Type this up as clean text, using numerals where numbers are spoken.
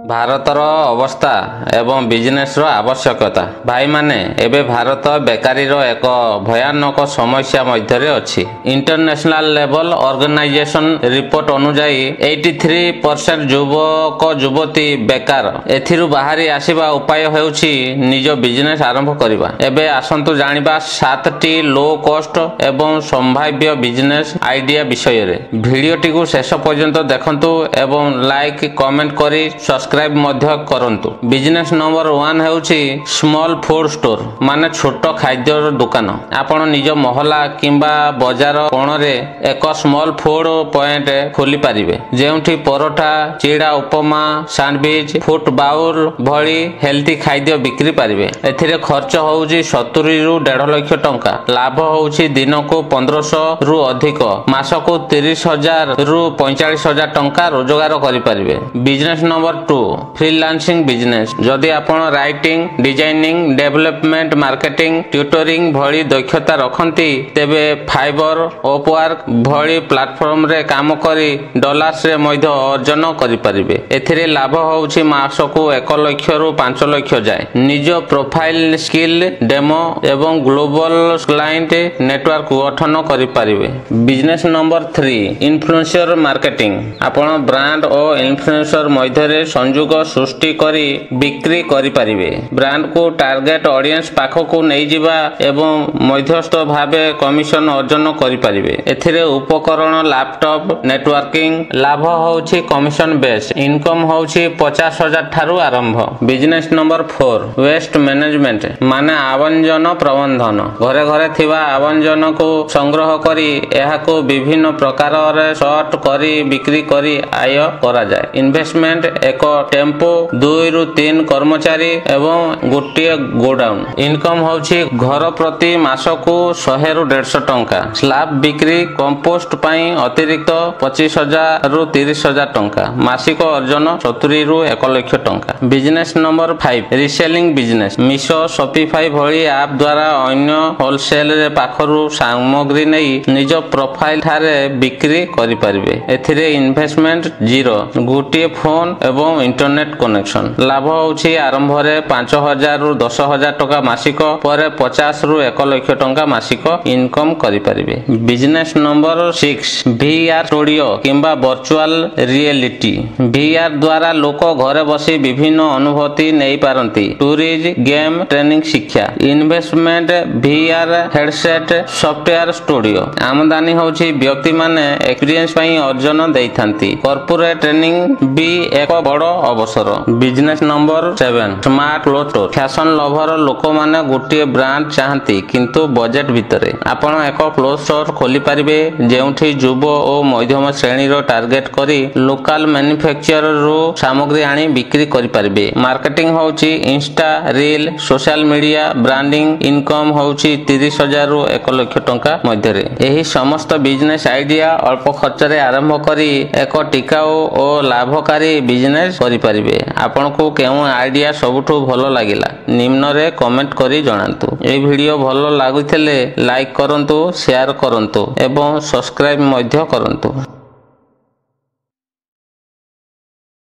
ଭାରତର ଅବସ୍ଥା ଏବଂ ବିଜନେସର ଆବଶ୍ୟକତା। ଭାଇମାନେ, ଏବେ ଭାରତ ବେକାରୀର ଏକ ଭୟାନକ ସମସ୍ୟା ମଧ୍ୟରେ ଅଛି। ଇଣ୍ଟରନ୍ୟାସନାଲ ଲେବଲ ଅର୍ଗାନାଇଜେସନ ରିପୋର୍ଟ ଅନୁଯାୟୀ 83% ଯୁବକ ଯୁବତୀ ବେକାର। ଏଥିରୁ ବାହାରି ଆସିବା ଉପାୟ ହେଉଛି ନିଜ ବିଜନେସ ଆରମ୍ଭ କରିବା। ଏବେ ଆସନ୍ତୁ ଜାଣିବା 7ଟି ଲୋ କଷ୍ଟ ଏବଂ ସମ୍ଭାବ୍ୟ ବିଜନେସ ଆଇଡିଆ ବିଷୟରେ। ଭିଡ଼ିଓଟିକୁ ଶେଷ ପର୍ଯ୍ୟନ୍ତ ଦେଖନ୍ତୁ ଏବଂ ଲାଇକ୍ କମେଣ୍ଟ କରି ସବସ୍କ୍ରାଇବ ମଧ୍ୟ କରନ୍ତୁ। ବିଜନେସ ନମ୍ବର 1 ହେଉଛି ସ୍ମଲ ଫୁଡ ଷ୍ଟୋର, ମାନେ ଛୋଟ ଖାଦ୍ୟର ଦୋକାନ। ଆପଣ ନିଜ ମହଲା କିମ୍ବା ବଜାର କୋଣରେ ଏକ ସ୍ମଲ ଫୁଡ ପଏଣ୍ଟ ଖୋଲିପାରିବେ, ଯେଉଁଠି ପରଠା, ଚିଡ଼ା ଉପମା, ସାଣ୍ଡୱିଚ, ଫୁଟ ବାଉଲ ଭଳି ହେଲ୍ଦି ଖାଦ୍ୟ ବିକ୍ରି ପାରିବେ। ଏଥିରେ ଖର୍ଚ୍ଚ ହେଉଛି 70 ରୁ 1.5 ଲକ୍ଷ ଟଙ୍କା। ଲାଭ ହେଉଛି ଦିନକୁ 1500 ରୁ ଅଧିକ, ମାସକୁ 30,000 ରୁ 45,000 ଟଙ୍କା ରୋଜଗାର କରିପାରିବେ। Business number 2 freelancing business. ଯଦି ଆପଣ writing, designing, development, marketing, tutoring ଭଳି ଦକ୍ଷତା ରଖନ୍ତି, ତେବେ ଫାଇବର, ଅପୱାର୍କ ଭଳି ପ୍ଲାଟଫର୍ମରେ କାମ କରି ଡଲାର୍ସରେ ମଧ୍ୟ ଅର୍ଜନ କରିପାରିବେ। ଏଥିରେ ଲାଭ ହେଉଛି ମାସକୁ 1 ଲକ୍ଷ ରୁ 5 ଲକ୍ଷ ଯାଏ। ନିଜ ପ୍ରୋଫାଇଲ, ସ୍କିଲ୍, ଡେମୋ ଏବଂ ଗ୍ଲୋବାଲ କ୍ଲାଏଣ୍ଟ ନେଟୱାର୍କ ଗଠନ କରିପାରିବେ। Business number 3 influencer marketing. ଆପଣ ବ୍ରାଣ୍ଡ ଓ ଇନଫ୍ଲୁଏନ୍ସର ମଧ୍ୟରେ ସଂଯୋଗ ସୃଷ୍ଟି କରି ବିକ୍ରି କରିପାରିବେ। ବ୍ରାଣ୍ଡକୁ ଟାର୍ଗେଟ ଅଡିଏନ୍ସ ପାଖକୁ ନେଇଯିବା ଏବଂ ମଧ୍ୟସ୍ଥ ଭାବେ କମିଶନ ଅର୍ଜନ କରିପାରିବେ। ଏଥିରେ ଉପକରଣ, ଲାପଟପ୍, ନେଟୱାର୍କିଂ। ଲାଭ ହେଉଛି କମିଶନ ବେସ୍। ଇନକମ୍ ହେଉଛି 50,000 ଠାରୁ ଆରମ୍ଭ। ବିଜନେସ ନମ୍ବର 4 ୱେଷ୍ଟ ମ୍ୟାନେଜମେଣ୍ଟ, ମାନେ ଆବର୍ଜନା ପ୍ରବନ୍ଧନ। ଘରେ ଘରେ ଥିବା ଆବର୍ଜନାକୁ ସଂଗ୍ରହ କରି ଏହାକୁ ବିଭିନ୍ନ ପ୍ରକାରରେ ସର୍ଟ କରି ବିକ୍ରି କରି ଆୟ କରାଯାଏ। ଇନଭେଷ୍ଟମେଣ୍ଟ ଏକ ଟେମ୍ପୋ, 2 ରୁ 3 କର୍ମଚାରୀ ଏବଂ ଗୋଟିଏ ଗୋଡାଉନ୍। ଇନକମ୍ ହେଉଛି ଘର ପ୍ରତି ମାସକୁ 100 ରୁ 150 ଟଙ୍କା। ସ୍ଲାବ୍ ବିକ୍ରି, କମ୍ପୋଷ୍ଟ ପାଇଁ ଅତିରିକ୍ତ 25,000 ରୁ 30,000 ଟଙ୍କା। ମାସିକ ଅର୍ଜନ 70 ରୁ 1 ଲକ୍ଷ ଟଙ୍କା। Business number 5 reselling business. Meesho, Shopify ଭଳି ଆପ୍ ଦ୍ୱାରା ଅନ୍ୟ ହୋଲସେଲ ପାଖରୁ ସାମଗ୍ରୀ ନେଇ ନିଜ ପ୍ରୋଫାଇଲ ଠାରେ ବିକ୍ରି କରିପାରିବେ। ଏଥିରେ ଇନଭେଷ୍ଟମେଣ୍ଟ 0, ଗୋଟିଏ ଫୋନ ଏବଂ ଇଣ୍ଟରନେଟ କନେକ୍ସନ। ଲାଭ ହେଉଛି ଆରମ୍ଭରେ 5,000 ରୁ 10,000 ଟଙ୍କା ମାସିକ, ପରେ 50 ରୁ 1 ଲକ୍ଷ ଟଙ୍କା ମାସିକ ଇନକମ୍ କରିପାରିବେ। ବିଜନେସ ନମ୍ବର 6 VR ଷ୍ଟୁଡିଓ କିମ୍ବା ଭର୍ଚୁଆଲ ରିଏଲିଟି। VR ଦ୍ୱାରା ଲୋକ ଘରେ ବସି ବିଭିନ୍ନ ଅନୁଭୂତି ନେଇପାରନ୍ତି। ଟୁରିଜ, ଗେମ୍, ଟ୍ରେନିଂ, ଶିକ୍ଷା। Investment VR headset, software studio. ଆମଦାନୀ ହେଉଛି ବ୍ୟକ୍ତିମାନେ ଏକ୍ସପିରିଏନ୍ସ ପାଇଁ ଅର୍ଜନ ଦେଇଥାନ୍ତି। କର୍ପୋରେଟ ଟ୍ରେନିଂ ବି ଏକ ବଡ଼ ଅବସର। Business number 7 smart cloth store. Fashion lover ଲୋକମାନେ ଗୋଟିଏ ବ୍ରାଣ୍ଡ ଚାହାନ୍ତି, କିନ୍ତୁ ବଜେଟ୍ ଭିତରେ। ଆପଣ ଏକ କ୍ଲୋଥ୍ ଷ୍ଟୋର ଖୋଲିପାରିବେ, ଯେଉଁଠି ଯୁବ ଓ ମଧ୍ୟମ ଶ୍ରେଣୀର ଟାର୍ଗେଟ କରି ଲୋକାଲ ମ୍ୟାନୁଫ୍ୟାକ୍ଚରରୁ ସାମଗ୍ରୀ ଆଣି ବିକ୍ରି କରିପାରିବେ। ମାର୍କେଟିଂ ହେଉଛି insta, reel, social media, branding. Income ହେଉଛି 30,000 ରୁ 1 ଲକ୍ଷ ଟଙ୍କା ମଧ୍ୟରେ। ଏହି ସମସ୍ତ ବିଜନେସ ଆଇଡିଆ ଅଳ୍ପ ଖର୍ଚ୍ଚରେ ଆରମ୍ଭ କରି ଏକ ଟିକାଉ ଓ ଲାଭକାରୀ ବିଜନେସ କରିପାରିବେ। ଆପଣଙ୍କୁ କେଉଁ ଆଇଡିଆ ସବୁଠୁ ଭଲ ଲାଗିଲା, ନିମ୍ନରେ କମେଣ୍ଟ କରି ଜଣାନ୍ତୁ। ଏହି ଭିଡ଼ିଓ ଭଲ ଲାଗୁଥିଲେ ଲାଇକ୍ କରନ୍ତୁ, ସେୟାର କରନ୍ତୁ ଏବଂ ସବସ୍କ୍ରାଇବ ମଧ୍ୟ କରନ୍ତୁ।